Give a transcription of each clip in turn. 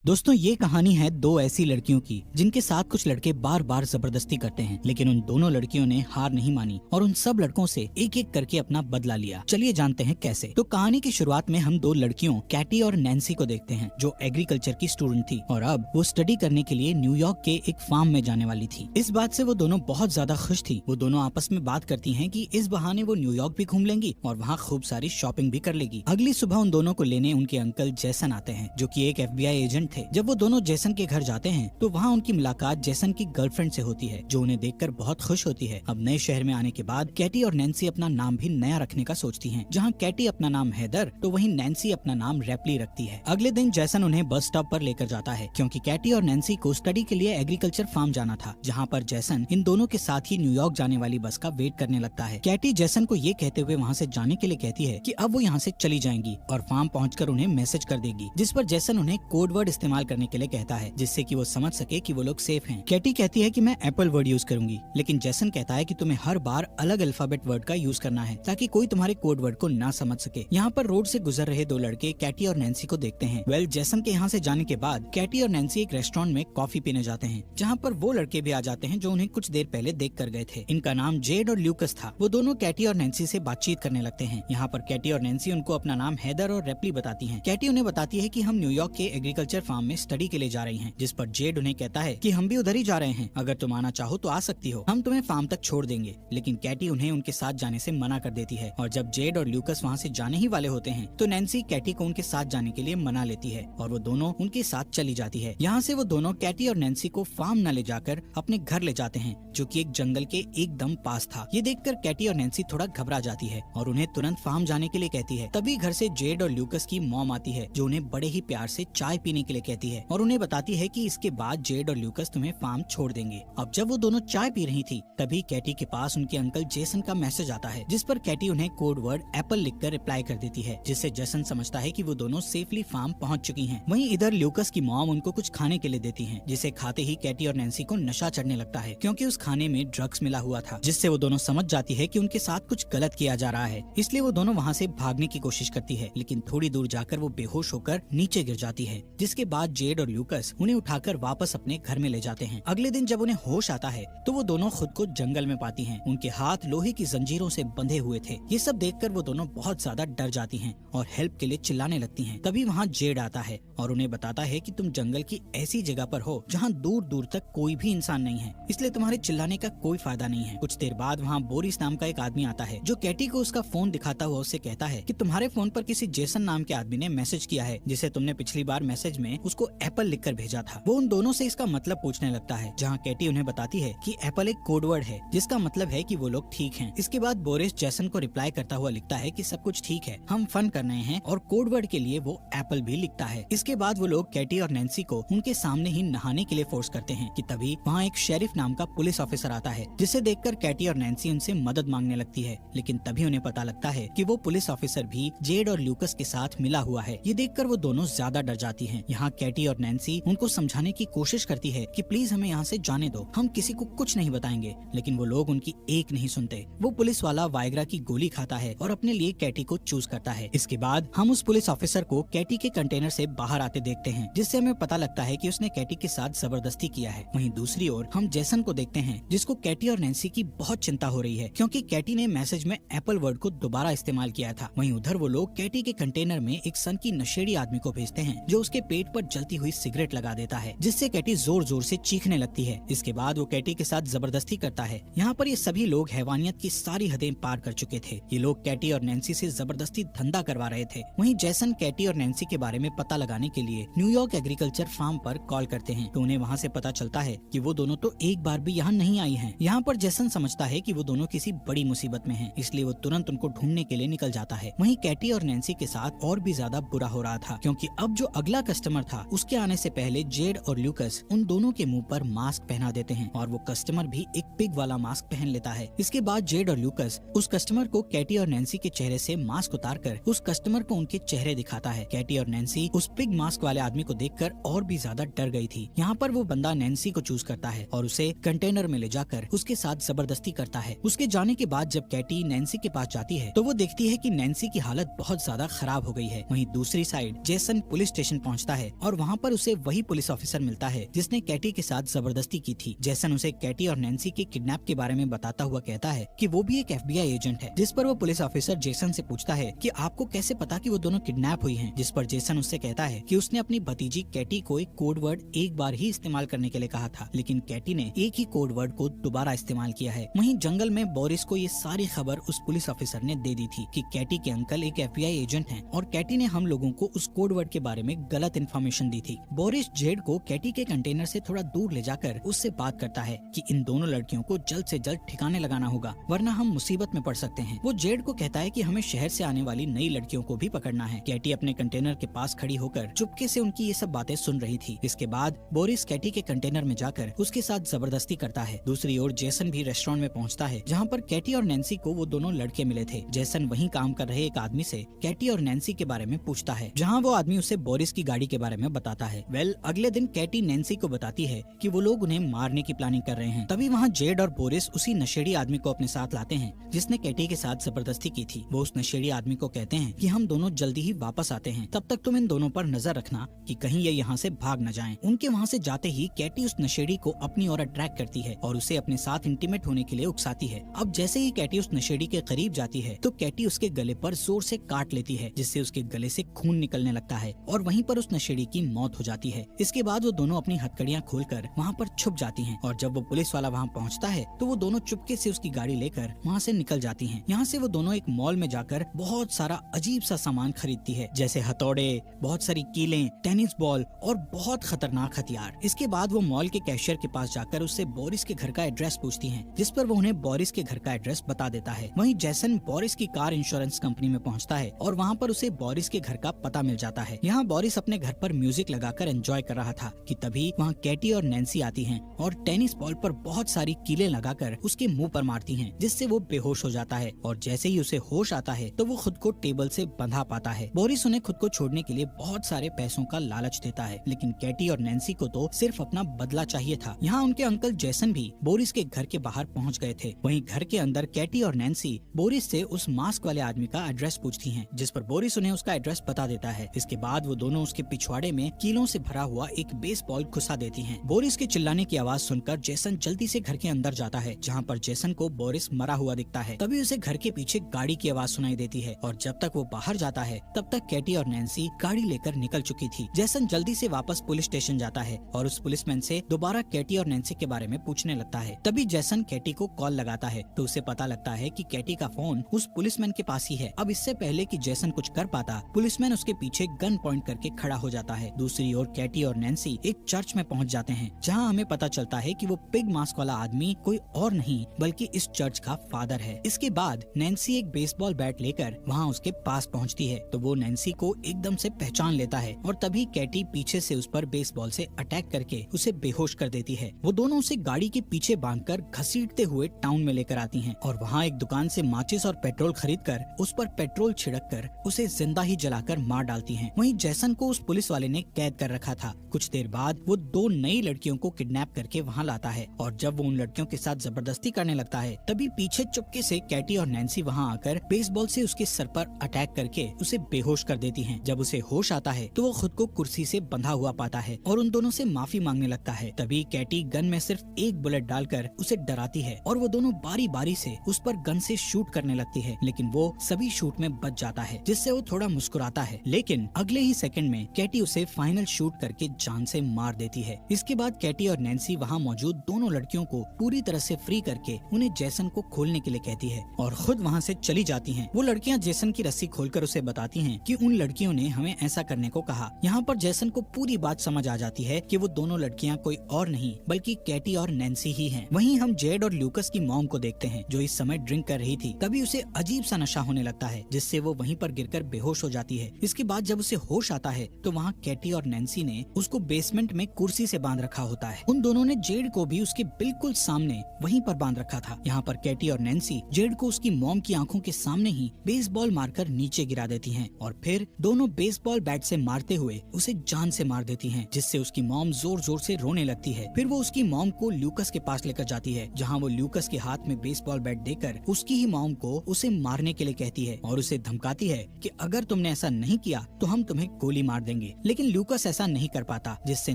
दोस्तों ये कहानी है दो ऐसी लड़कियों की जिनके साथ कुछ लड़के बार बार जबरदस्ती करते हैं, लेकिन उन दोनों लड़कियों ने हार नहीं मानी और उन सब लड़कों से एक एक करके अपना बदला लिया। चलिए जानते हैं कैसे। तो कहानी की शुरुआत में हम दो लड़कियों कैटी और नैन्सी को देखते हैं जो एग्रीकल्चर की स्टूडेंट थी और अब वो स्टडी करने के लिए न्यूयॉर्क के एक फार्म में जाने वाली थी। इस बात से वो दोनों बहुत ज्यादा खुश थी। वो दोनों आपस में बात करती है कि इस बहाने वो न्यूयॉर्क भी घूम लेंगी और वहाँ खूब सारी शॉपिंग भी कर लेगी। अगली सुबह उन दोनों को लेने उनके अंकल जैसन आते हैं जो की एक FBI एजेंट थे। जब वो दोनों जैसन के घर जाते हैं तो वहाँ उनकी मुलाकात जैसन की गर्लफ्रेंड से होती है जो उन्हें देखकर बहुत खुश होती है। अब नए शहर में आने के बाद कैटी और नैन्सी अपना नाम भी नया रखने का सोचती हैं। जहाँ कैटी अपना नाम हैदर तो वहीं नैन्सी अपना नाम रैपली रखती है। अगले दिन जैसन उन्हें बस स्टॉप पर लेकर जाता है क्योंकि कैटी और नैन्सी को स्टडी के लिए एग्रीकल्चर फार्म जाना था, जहाँ पर जैसन इन दोनों के साथ ही न्यूयॉर्क जाने वाली बस का वेट करने लगता है। कैटी जैसन को ये कहते हुए वहाँ से जाने के लिए कहती है कि अब वो यहाँ से चली जाएंगी और फार्म पहुँचकर उन्हें मैसेज कर देगी, जिस पर जैसन उन्हें कोड वर्ड इस्तेमाल करने के लिए कहता है जिससे कि वो समझ सके कि वो लोग सेफ हैं। कैटी कहती है कि मैं एप्पल वर्ड यूज करूंगी, लेकिन जैसन कहता है कि तुम्हें हर बार अलग अल्फाबेट वर्ड का यूज करना है ताकि कोई तुम्हारे कोड वर्ड को ना समझ सके। यहाँ पर रोड से गुजर रहे दो लड़के कैटी और नैन्सी को देखते हैं। जैसन के यहाँ से जाने के बाद कैटी और नैन्सी एक रेस्टोरेंट में कॉफी पीने जाते हैं, जहाँ पर वो लड़के भी आ जाते हैं जो उन्हें कुछ देर पहले देख कर गए थे। इनका नाम जेड और ल्यूकस था। वो दोनों कैटी और नैन्सी से बातचीत करने लगते हैं। यहाँ पर कैटी और नैन्सी उनको अपना नाम हैदर और रेपली बताती है। कैटी उन्हें बताती है कि हम न्यूयॉर्क के एग्रीकल्चर फार्म में स्टडी के लिए जा रही हैं, जिस पर जेड उन्हें कहता है कि हम भी उधर ही जा रहे हैं, अगर तुम आना चाहो तो आ सकती हो, हम तुम्हें फार्म तक छोड़ देंगे। लेकिन कैटी उन्हें उनके साथ जाने से मना कर देती है और जब जेड और ल्यूकस वहाँ से जाने ही वाले होते हैं तो नैन्सी कैटी को उनके साथ जाने के लिए मना लेती है और वो दोनों उनके साथ चली जाती है। यहाँ से वो दोनों कैटी और नैन्सी को फार्म न ले जाकर अपने घर ले जाते हैं जो कि एक जंगल के एकदम पास था। ये देखकर कैटी और नैन्सी थोड़ा घबरा जाती है और उन्हें तुरंत फार्म जाने के लिए कहती है। तभी घर से जेड और ल्यूकस की मॉम आती है जो उन्हें बड़े ही प्यार से चाय पीने के लिए कहती है और उन्हें बताती है कि इसके बाद जेड और ल्यूकस तुम्हें फार्म छोड़ देंगे। अब जब वो दोनों चाय पी रही थी तभी कैटी के पास उनके अंकल जेसन का मैसेज आता है, जिस पर कैटी उन्हें कोड वर्ड एप्पल लिखकर रिप्लाई कर देती है, जिससे जेसन समझता है कि वो दोनों सेफली फार्म पहुंच चुकी हैं। वहीं इधर ल्यूकस की मॉम उनको कुछ खाने के लिए देती हैं, जिसे खाते ही कैटी और नैन्सी को नशा चढ़ने लगता है क्योंकि उस खाने में ड्रग्स मिला हुआ था, जिससे वो दोनों समझ जाती है कि उनके साथ कुछ गलत किया जा रहा है। इसलिए वो दोनों वहाँ से भागने की कोशिश करती है, लेकिन थोड़ी दूर जाकर वो बेहोश होकर नीचे गिर जाती है, जिसके बाद जेड और ल्यूकस उन्हें उठाकर वापस अपने घर में ले जाते हैं। अगले दिन जब उन्हें होश आता है तो वो दोनों खुद को जंगल में पाती हैं। उनके हाथ लोहे की जंजीरों से बंधे हुए थे। ये सब देखकर वो दोनों बहुत ज्यादा डर जाती हैं और हेल्प के लिए चिल्लाने लगती हैं। तभी वहाँ जेड आता है और उन्हें बताता है कि तुम जंगल की ऐसी जगह पर हो जहाँ दूर दूर तक कोई भी इंसान नहीं है, इसलिए तुम्हारे चिल्लाने का कोई फायदा नहीं है। कुछ देर बाद वहाँ बोरिस नाम का एक आदमी आता है जो कैटी को उसका फोन दिखाता हुआ उससे कहता है कि तुम्हारे फोन पर किसी जेसन नाम के आदमी ने मैसेज किया है, जिसे तुमने पिछली बार मैसेज में उसको एप्पल लिखकर भेजा था। वो उन दोनों से इसका मतलब पूछने लगता है, जहाँ कैटी उन्हें बताती है कि एप्पल एक कोड वर्ड है जिसका मतलब है कि वो लोग ठीक हैं। इसके बाद बोरिस जैसन को रिप्लाई करता हुआ लिखता है कि सब कुछ ठीक है, हम फन कर रहे हैं, और कोड वर्ड के लिए वो एप्पल भी लिखता है। इसके बाद वो लोग कैटी और नैन्सी को उनके सामने ही नहाने के लिए फोर्स करते हैं कि तभी वहाँ एक शेरिफ नाम का पुलिस ऑफिसर आता है, जिसे देखकर कैटी और नैन्सी उनसे मदद मांगने लगती है, लेकिन तभी उन्हें पता लगता है कि वो पुलिस ऑफिसर भी जेड और ल्यूकस के साथ मिला हुआ है। ये देखकर वो दोनों ज्यादा डर जाती हैं। यहाँ कैटी और नैन्सी उनको समझाने की कोशिश करती है कि प्लीज हमें यहाँ से जाने दो, हम किसी को कुछ नहीं बताएंगे, लेकिन वो लोग उनकी एक नहीं सुनते। वो पुलिस वाला वाइग्रा की गोली खाता है और अपने लिए कैटी को चूज करता है। इसके बाद हम उस पुलिस ऑफिसर को कैटी के कंटेनर से बाहर आते देखते हैं, जिससे हमें पता लगता है कि उसने कैटी के साथ जबरदस्ती किया है। वहीं दूसरी ओर हम जेसन को देखते हैं, जिसको कैटी और नैन्सी की बहुत चिंता हो रही है क्योंकि कैटी ने मैसेज में एप्पल वर्ड को दोबारा इस्तेमाल किया था। वहीं उधर वो लोग कैटी के कंटेनर में एक सन की नशेड़ी आदमी को भेजते हैं जो उसके पेट पर जलती हुई सिगरेट लगा देता है, जिससे कैटी जोर जोर से चीखने लगती है। इसके बाद वो कैटी के साथ जबरदस्ती करता है। यहाँ पर ये सभी लोग हैवानियत की सारी हदें पार कर चुके थे। ये लोग कैटी और नैन्सी से जबरदस्ती धंधा करवा रहे थे। वहीं जैसन कैटी और नैन्सी के बारे में पता लगाने के लिए न्यूयॉर्क एग्रीकल्चर फार्म पर कॉल करते हैं, तो उन्हें वहाँ से पता चलता है कि वो दोनों तो एक बार भी यहाँ नहीं आई हैं। यहाँ पर जैसन समझता है कि वो दोनों किसी बड़ी मुसीबत में हैं, इसलिए वो तुरंत उनको ढूंढने के लिए निकल जाता है। वहीं कैटी और नैन्सी के साथ और भी ज्यादा बुरा हो रहा था क्योंकि अब जो अगला कस्टमर था उसके आने से पहले जेड और ल्यूकस उन दोनों के मुंह पर मास्क पहना देते हैं और वो कस्टमर भी एक पिग वाला मास्क पहन लेता है। इसके बाद जेड और ल्यूकस उस कस्टमर को कैटी और नैन्सी के चेहरे से मास्क उतारकर उस कस्टमर को उनके चेहरे दिखाता है। कैटी और नैन्सी उस पिग मास्क वाले आदमी को देखकर और भी ज्यादा डर गई थी। यहाँ पर वो बंदा नैन्सी को चूज करता है और उसे कंटेनर में ले जाकर उसके साथ जबरदस्ती करता है। उसके जाने के बाद जब कैटी नैन्सी के पास जाती है तो वो देखती है कि नैन्सी की हालत बहुत ज्यादा खराब हो गई है। वहीं दूसरी साइड जेसन पुलिस स्टेशन पहुँचता है है और वहाँ पर उसे वही पुलिस ऑफिसर मिलता है जिसने कैटी के साथ जबरदस्ती की थी। जेसन उसे कैटी और नैन्सी के किडनैप के बारे में बताता हुआ कहता है कि वो भी एक FBI एजेंट है, जिस पर वो पुलिस ऑफिसर जेसन से पूछता है कि आपको कैसे पता कि वो दोनों किडनैप हुई हैं, जिस पर जेसन उससे कहता है कि उसने अपनी भतीजी कैटी को एक कोड वर्ड एक बार ही इस्तेमाल करने के लिए कहा था, लेकिन कैटी ने एक ही कोड वर्ड को दोबारा इस्तेमाल किया है। वहीं जंगल में बोरिस को ये सारी खबर उस पुलिस ऑफिसर ने दे दी थी कि कैटी के अंकल एक FBI एजेंट हैं और कैटी ने हम लोगों को उस कोड वर्ड के बारे में गलत इन्फॉर्मेशन दी थी। बोरिस जेड को कैटी के कंटेनर से थोड़ा दूर ले जाकर उससे बात करता है कि इन दोनों लड़कियों को जल्द से जल्द ठिकाने लगाना होगा, वरना हम मुसीबत में पड़ सकते हैं। वो जेड को कहता है कि हमें शहर से आने वाली नई लड़कियों को भी पकड़ना है। कैटी अपने कंटेनर के पास खड़ी होकर चुपके से उनकी ये सब बातें सुन रही थी। इसके बाद बोरिस कैटी के कंटेनर में जाकर उसके साथ जबरदस्ती करता है। दूसरी ओर जेसन भी रेस्टोरेंट में पहुंचता है जहां पर कैटी और नैन्सी को वो दोनों लड़के मिले थे। जेसन वहीं काम कर रहे एक आदमी से कैटी और नैन्सी के बारे में पूछता है, जहां वो आदमी उसे बोरिस की गाड़ी के बारे में बताता है। अगले दिन कैटी नैन्सी को बताती है कि वो लोग उन्हें मारने की प्लानिंग कर रहे हैं। तभी वहाँ जेड और बोरिस उसी नशेड़ी आदमी को अपने साथ लाते हैं जिसने कैटी के साथ जबरदस्ती की थी। वो उस नशेड़ी आदमी को कहते हैं कि हम दोनों जल्दी ही वापस आते हैं, तब तक तुम इन दोनों पर नजर रखना कि कहीं ये यहाँ से भाग न जाएं। उनके वहाँ से जाते ही कैटी उस नशेड़ी को अपनी ओर अट्रैक्ट करती है और उसे अपने साथ इंटीमेट होने के लिए उकसाती है। अब जैसे ही कैटी उस नशेड़ी के करीब जाती है तो कैटी उसके गले पर जोर से काट लेती है, जिससे उसके गले से खून निकलने लगता है और वहीं पर उस नशेड़ी की मौत हो जाती है। इसके बाद वो दोनों अपनी हथकड़ियाँ खोलकर वहाँ पर छुप जाती हैं और जब वो पुलिस वाला वहाँ पहुँचता है तो वो दोनों चुपके से उसकी गाड़ी लेकर वहाँ से निकल जाती हैं। यहाँ से वो दोनों एक मॉल में जाकर बहुत सारा अजीब सा सामान खरीदती है, जैसे हथौड़े, बहुत सारी कीलें, टेनिस बॉल और बहुत खतरनाक हथियार। इसके बाद वो मॉल के कैशियर के पास जाकर उससे बोरिस के घर का एड्रेस पूछती हैं, जिस पर वो उन्हें बोरिस के घर का एड्रेस बता देता है। वहीं जेसन बोरिस की कार इंश्योरेंस कंपनी में पहुँचता है और वहाँ पर उसे बोरिस के घर का पता मिल जाता है। यहाँ बोरिस अपने घर पर म्यूजिक लगाकर एंजॉय कर रहा था कि तभी वहाँ कैटी और नैन्सी आती हैं और टेनिस बॉल पर बहुत सारी कीलें लगाकर उसके मुंह पर मारती हैं, जिससे वो बेहोश हो जाता है और जैसे ही उसे होश आता है तो वो खुद को टेबल से बंधा पाता है। बोरिस उन्हें खुद को छोड़ने के लिए बहुत सारे पैसों का लालच देता है, लेकिन कैटी और नैन्सी को तो सिर्फ अपना बदला चाहिए था। यहाँ उनके अंकल जेसन भी बोरिस के घर के बाहर पहुँच गए थे। वहीं घर के अंदर कैटी और नैन्सी बोरिस से उस मास्क वाले आदमी का एड्रेस पूछती हैं, जिस पर बोरिस उन्हें उसका एड्रेस बता देता है। इसके बाद वो दोनों उसके पिछवाड़े में कीलों से भरा हुआ एक बेसबॉल घुसा देती हैं। बोरिस के चिल्लाने की आवाज सुनकर जेसन जल्दी से घर के अंदर जाता है, जहाँ पर जेसन को बोरिस मरा हुआ दिखता है। तभी उसे घर के पीछे गाड़ी की आवाज सुनाई देती है और जब तक वो बाहर जाता है तब तक कैटी और नैन्सी गाड़ी लेकर निकल चुकी थी। जेसन जल्दी से वापस पुलिस स्टेशन जाता है और उस पुलिसमैन से दोबारा कैटी और नैन्सी के बारे में पूछने लगता है। तभी जेसन कैटी को कॉल लगाता है तो उसे पता लगता है कि कैटी का फोन उस पुलिसमैन के पास ही है। अब इससे पहले कि जेसन कुछ कर पाता, पुलिसमैन उसके पीछे गन पॉइंट करके खड़ा हो जाता है। दूसरी ओर कैटी और नैन्सी एक चर्च में पहुंच जाते हैं, जहां हमें पता चलता है कि वो पिग मास्क वाला आदमी कोई और नहीं बल्कि इस चर्च का फादर है। इसके बाद नैन्सी एक बेसबॉल बैट लेकर वहां उसके पास पहुंचती है तो वो नैन्सी को एकदम से पहचान लेता है और तभी कैटी पीछे से उस पर बेसबॉल से अटैक करके उसे बेहोश कर देती है। वो दोनों उसे गाड़ी के पीछे बांधकर घसीटते हुए टाउन में लेकर आती हैं और वहाँ एक दुकान से माचिस और पेट्रोल खरीदकर उस पर पेट्रोल छिड़ककर उसे जिंदा ही जलाकर मार डालती हैं। वहीं जेसन को उस पुलिस वाले ने कैद कर रखा था। कुछ देर बाद वो दो नई लड़कियों को किडनैप करके वहाँ लाता है और जब वो उन लड़कियों के साथ जबरदस्ती करने लगता है तभी पीछे चुपके से कैटी और नैन्सी वहाँ आकर बेसबॉल से उसके सर पर अटैक करके उसे बेहोश कर देती हैं। जब उसे होश आता है तो वो खुद को कुर्सी से बंधा हुआ पाता है और उन दोनों से माफी मांगने लगता है। तभी कैटी गन में सिर्फ एक बुलेट डालकर उसे डराती है और वो दोनों बारी बारी से उस पर गन से शूट करने लगती है, लेकिन वो सभी शूट में बच जाता है, जिससे वो थोड़ा मुस्कुराता है। लेकिन अगले ही सेकंड में कैटी उसे फाइनल शूट करके जान से मार देती है। इसके बाद कैटी और नैन्सी वहाँ मौजूद दोनों लड़कियों को पूरी तरह से फ्री करके उन्हें जेसन को खोलने के लिए कहती है और खुद वहाँ से चली जाती हैं। वो लड़कियाँ जेसन की रस्सी खोलकर उसे बताती हैं कि उन लड़कियों ने हमें ऐसा करने को कहा। यहाँ पर जेसन को पूरी बात समझ आ जाती है कि वो दोनों लड़कियाँ कोई और नहीं बल्कि कैटी और नैन्सी ही हैं। वहीं हम जेड और ल्यूकस की मॉम को देखते हैं जो इस समय ड्रिंक कर रही थी। तभी उसे अजीब सा नशा होने लगता है, जिससे वो वहीं पर गिरकर बेहोश हो जाती है। इसके बाद जब उसे होश आता है तो वहाँ कैटी और नैन्सी ने उसको बेसमेंट में कुर्सी से बांध रखा होता है। उन दोनों ने जेड को भी उसके बिल्कुल सामने वहीं पर बांध रखा था। यहाँ पर कैटी और नैन्सी जेड को उसकी मॉम की आंखों के सामने ही बेसबॉल मारकर नीचे गिरा देती हैं और फिर दोनों बेसबॉल बैट से मारते हुए उसे जान से मार देती हैं, जिससे उसकी मॉम जोर जोर से रोने लगती है। फिर वो उसकी मॉम को ल्यूकस के पास लेकर जाती है, जहाँ वो ल्यूकस के हाथ में बेसबॉल बैट देकर उसकी ही मॉम को उसे मारने के लिए कहती है और उसे धमकाती है कि अगर तुमने ऐसा नहीं किया तो हम तुम्हें गोली मार देंगे। लेकिन लूकस ऐसा नहीं कर पाता, जिससे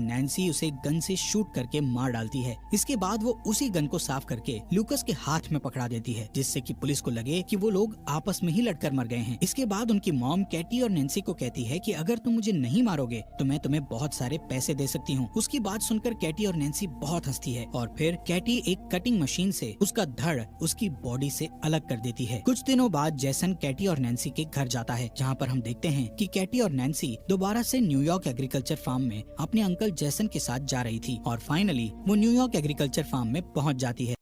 नैन्सी उसे गन से शूट करके मार डालती है। इसके बाद वो उसी गन को साफ करके लूकस के हाथ में पकड़ा देती है, जिससे कि पुलिस को लगे कि वो लोग आपस में ही लड़कर मर गए हैं। इसके बाद उनकी मॉम कैटी और नैन्सी को कहती है कि अगर तुम मुझे नहीं मारोगे तो मैं तुम्हें बहुत सारे पैसे दे सकती हूँ। उसकी बात सुनकर कैटी और नैन्सी बहुत हंसती है और फिर कैटी एक कटिंग मशीन से उसका धड़ उसकी बॉडी से अलग कर देती है। कुछ दिनों बाद जैसन कैटी और नैन्सी के घर जाता है, जहाँ पर हम देखते हैं कि कैटी और नैन्सी दोबारा से न्यूयॉर्क एग्रीकल्चर फार्म में अपने अंकल जैसन के साथ जा रही थी और फाइनली वो न्यूयॉर्क एग्रीकल्चर फार्म में पहुँच जाती है।